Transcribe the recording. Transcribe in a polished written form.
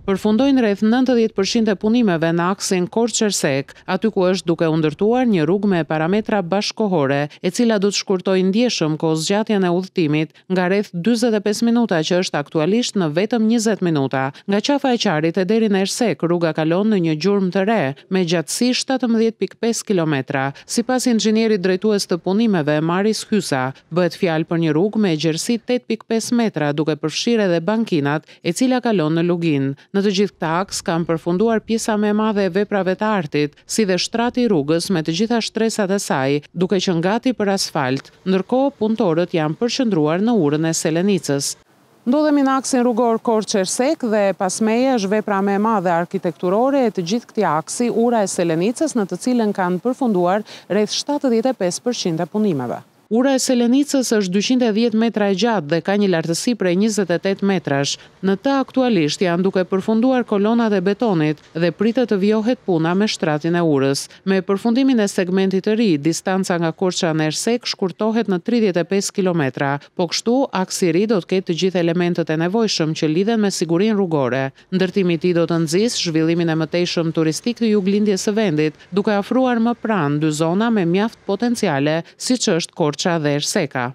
përfundojnë rreth 90% e punimeve në aksin Korçë-Ersek, aty ku është duke u ndërtuar një rrugë me parametra bashkëkohore, e cila do të shkurtojë ndjeshëm kohëzgjatjen e udhëtimit nga rreth 45 minuta që është aktualisht në vetëm 20 minuta. Nga qafa e Qarit e deri në Ersek, rruga kalon në një gjurmë të re me gjatësi 17.5 kilometra. Sipas inxhinierit drejtues të punimeve Maris Hysa, bëhet fjalë për një rrugë me gjerësi 8.5 metra, duke përfshirë edhe bankinat, e cila kalon në Lugin. Në të gjithë këta aks kanë përfunduar pjesa më e madhe e veprave të artit, si dhe shtrati i rrugës me të gjitha shtresat e saj, duke qenë gati për asfalt, ndërkohë punëtorët janë përqendruar në urën e Selenicës. Ndodhemi në aksin rrugor Korçë-Ersek dhe pas meje është vepra më e madhe arkitekturore e të gjithë këtij aksi, ura e Selenicës, në të cilën kanë përfunduar rreth 75% e punimeve. Ura e Selenicës është 210 metra e gjatë dhe ka një lartësi prej 28 metrash. Në të aktualisht janë duke përfunduar kolonat e betonit dhe pritet të vjohet puna me shtratin e urës. Me përfundimin e segmentit të ri, distanca nga Korça në Ersek shkurtohet në 35 kilometra, po kështu aksi i ri do të ketë të gjithë elementët e nevojshëm që lidhen me sigurinë rrugore. Ndërtimi i tij do të nxjisë zhvillimin e mëtejshëm turistik të juglindjes së vendit, duke ofruar më pranë dy zona me mjaft potenciale, siç është Korça dhe Erseka.